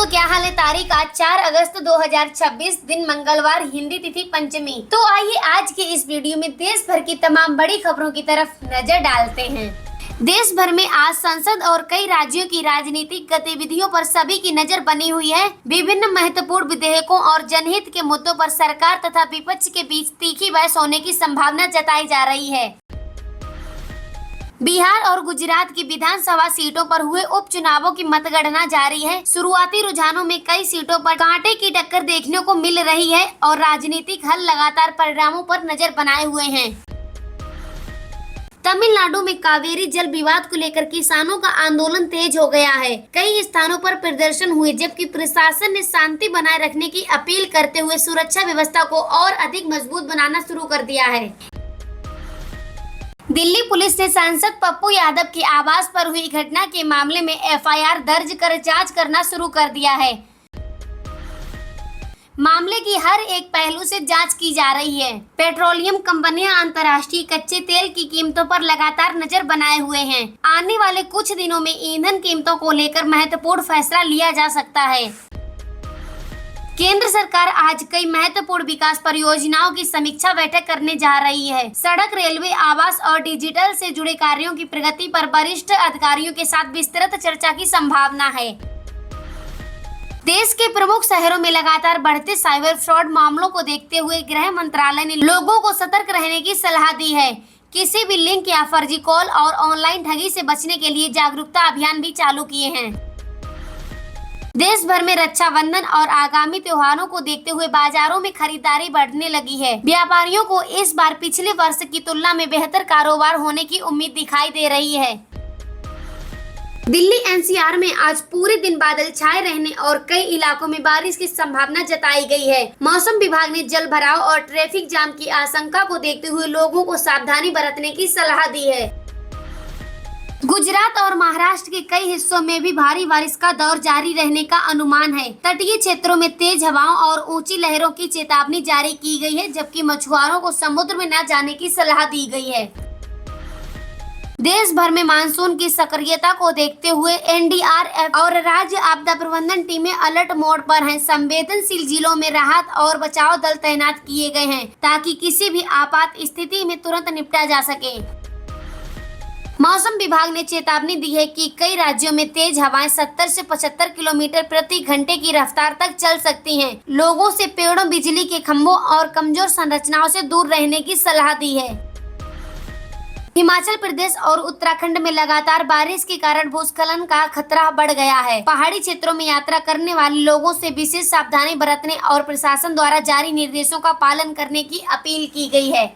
दोस्तों, क्या हाल है। तारीख आज 4 अगस्त 2026, दिन मंगलवार, हिंदी तिथि पंचमी। तो आइए आज के इस वीडियो में देश भर की तमाम बड़ी खबरों की तरफ नजर डालते हैं। देश भर में आज संसद और कई राज्यों की राजनीतिक गतिविधियों पर सभी की नजर बनी हुई है। विभिन्न महत्वपूर्ण विधेयकों और जनहित के मुद्दों पर सरकार तथा विपक्ष के बीच तीखी बहस होने की संभावना जताई जा रही है। बिहार और गुजरात की विधानसभा सीटों पर हुए उपचुनावों की मतगणना जारी है। शुरुआती रुझानों में कई सीटों पर कांटे की टक्कर देखने को मिल रही है और राजनीतिक हल लगातार परिणामों पर नजर बनाए हुए हैं। तमिलनाडु में कावेरी जल विवाद को लेकर किसानों का आंदोलन तेज हो गया है। कई स्थानों पर प्रदर्शन हुए, जबकि प्रशासन ने शांति बनाए रखने की अपील करते हुए सुरक्षा व्यवस्था को और अधिक मजबूत बनाना शुरू कर दिया है। दिल्ली पुलिस ने सांसद पप्पू यादव के आवास पर हुई घटना के मामले में एफआईआर दर्ज कर जांच करना शुरू कर दिया है। मामले की हर एक पहलू से जांच की जा रही है। पेट्रोलियम कंपनियां अंतर्राष्ट्रीय कच्चे तेल की कीमतों पर लगातार नजर बनाए हुए हैं। आने वाले कुछ दिनों में ईंधन कीमतों को लेकर महत्वपूर्ण फैसला लिया जा सकता है। केंद्र सरकार आज कई महत्वपूर्ण विकास परियोजनाओं की समीक्षा बैठक करने जा रही है। सड़क, रेलवे, आवास और डिजिटल से जुड़े कार्यों की प्रगति पर वरिष्ठ अधिकारियों के साथ विस्तृत चर्चा की संभावना है। देश के प्रमुख शहरों में लगातार बढ़ते साइबर फ्रॉड मामलों को देखते हुए गृह मंत्रालय ने लोगों को सतर्क रहने की सलाह दी है। किसी भी लिंक या फर्जी कॉल और ऑनलाइन ठगी से बचने के लिए जागरूकता अभियान भी चालू किए हैं। देश भर में रक्षाबंधन और आगामी त्योहारों को देखते हुए बाजारों में खरीदारी बढ़ने लगी है। व्यापारियों को इस बार पिछले वर्ष की तुलना में बेहतर कारोबार होने की उम्मीद दिखाई दे रही है। दिल्ली एनसीआर में आज पूरे दिन बादल छाए रहने और कई इलाकों में बारिश की संभावना जताई गई है। मौसम विभाग ने जल भराव और ट्रैफिक जाम की आशंका को देखते हुए लोगों को सावधानी बरतने की सलाह दी है। गुजरात और महाराष्ट्र के कई हिस्सों में भी भारी बारिश का दौर जारी रहने का अनुमान है। तटीय क्षेत्रों में तेज हवाओं और ऊंची लहरों की चेतावनी जारी की गई है, जबकि मछुआरों को समुद्र में न जाने की सलाह दी गई है। देश भर में मानसून की सक्रियता को देखते हुए एनडीआरएफ और राज्य आपदा प्रबंधन टीमें अलर्ट मोड पर हैं। संवेदनशील जिलों में राहत और बचाव दल तैनात किए गए हैं ताकि किसी भी आपात स्थिति में तुरंत निपटा जा सके। मौसम विभाग ने चेतावनी दी है कि कई राज्यों में तेज हवाएं 70 से 75 किलोमीटर प्रति घंटे की रफ्तार तक चल सकती हैं। लोगों से पेड़ों, बिजली के खंभों और कमजोर संरचनाओं से दूर रहने की सलाह दी है। हिमाचल प्रदेश और उत्तराखंड में लगातार बारिश के कारण भूस्खलन का खतरा बढ़ गया है। पहाड़ी क्षेत्रों में यात्रा करने वाले लोगों से विशेष सावधानी बरतने और प्रशासन द्वारा जारी निर्देशों का पालन करने की अपील की गई है।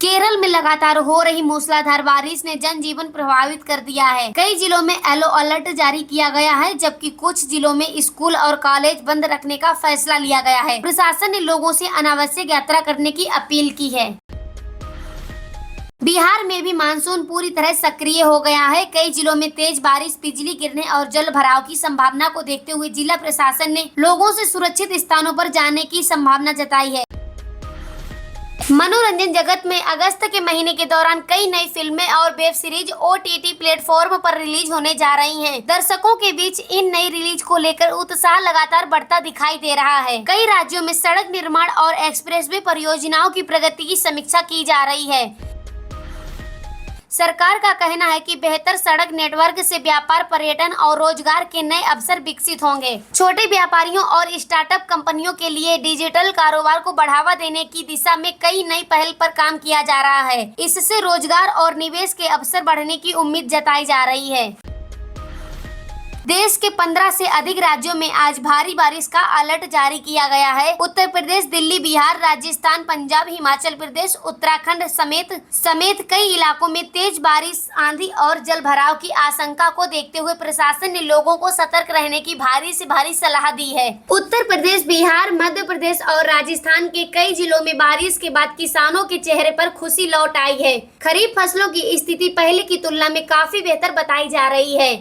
केरल में लगातार हो रही मूसलाधार बारिश ने जनजीवन प्रभावित कर दिया है। कई जिलों में येलो अलर्ट जारी किया गया है, जबकि कुछ जिलों में स्कूल और कॉलेज बंद रखने का फैसला लिया गया है। प्रशासन ने लोगों से अनावश्यक यात्रा करने की अपील की है। बिहार में भी मानसून पूरी तरह सक्रिय हो गया है। कई जिलों में तेज बारिश, बिजली गिरने और जल भराव की संभावना को देखते हुए जिला प्रशासन ने लोगों से सुरक्षित स्थानों पर जाने की संभावना जताई है। मनोरंजन जगत में अगस्त के महीने के दौरान कई नई फिल्में और वेब सीरीज ओटीटी प्लेटफॉर्म पर रिलीज होने जा रही हैं। दर्शकों के बीच इन नई रिलीज को लेकर उत्साह लगातार बढ़ता दिखाई दे रहा है। कई राज्यों में सड़क निर्माण और एक्सप्रेसवे परियोजनाओं की प्रगति की समीक्षा की जा रही है। सरकार का कहना है कि बेहतर सड़क नेटवर्क से व्यापार, पर्यटन और रोजगार के नए अवसर विकसित होंगे। छोटे व्यापारियों और स्टार्टअप कंपनियों के लिए डिजिटल कारोबार को बढ़ावा देने की दिशा में कई नई पहल पर काम किया जा रहा है। इससे रोजगार और निवेश के अवसर बढ़ने की उम्मीद जताई जा रही है। देश के 15 से अधिक राज्यों में आज भारी बारिश का अलर्ट जारी किया गया है। उत्तर प्रदेश, दिल्ली, बिहार, राजस्थान, पंजाब, हिमाचल प्रदेश, उत्तराखंड समेत कई इलाकों में तेज बारिश, आंधी और जल भराव की आशंका को देखते हुए प्रशासन ने लोगों को सतर्क रहने की भारी से भारी सलाह दी है। उत्तर प्रदेश, बिहार, मध्य प्रदेश और राजस्थान के कई जिलों में बारिश के बाद किसानों के चेहरे पर खुशी लौट आई है। खरीफ फसलों की स्थिति पहले की तुलना में काफी बेहतर बताई जा रही है।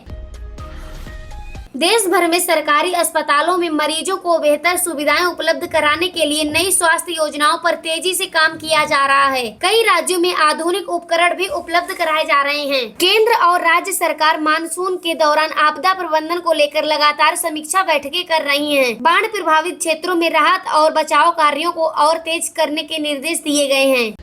देश भर में सरकारी अस्पतालों में मरीजों को बेहतर सुविधाएं उपलब्ध कराने के लिए नई स्वास्थ्य योजनाओं पर तेजी से काम किया जा रहा है। कई राज्यों में आधुनिक उपकरण भी उपलब्ध कराए जा रहे हैं। केंद्र और राज्य सरकार मानसून के दौरान आपदा प्रबंधन को लेकर लगातार समीक्षा बैठकें कर रही हैं। बाढ़ प्रभावित क्षेत्रों में राहत और बचाव कार्यों को और तेज करने के निर्देश दिए गए हैं।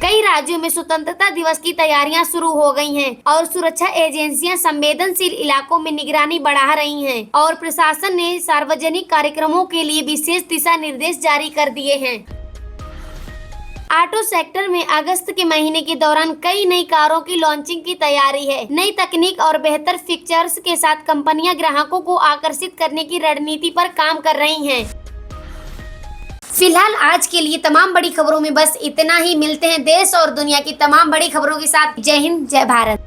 कई राज्यों में स्वतंत्रता दिवस की तैयारियां शुरू हो गई हैं और सुरक्षा एजेंसियां संवेदनशील इलाकों में निगरानी बढ़ा रही हैं और प्रशासन ने सार्वजनिक कार्यक्रमों के लिए विशेष दिशा निर्देश जारी कर दिए हैं। ऑटो सेक्टर में अगस्त के महीने के दौरान कई नई कारों की लॉन्चिंग की तैयारी है। नई तकनीक और बेहतर फीचर्स के साथ कंपनियां ग्राहकों को आकर्षित करने की रणनीति पर काम कर रही हैं। फिलहाल आज के लिए तमाम बड़ी खबरों में बस इतना ही। मिलते हैं देश और दुनिया की तमाम बड़ी खबरों के साथ। जय हिंद, जय भारत।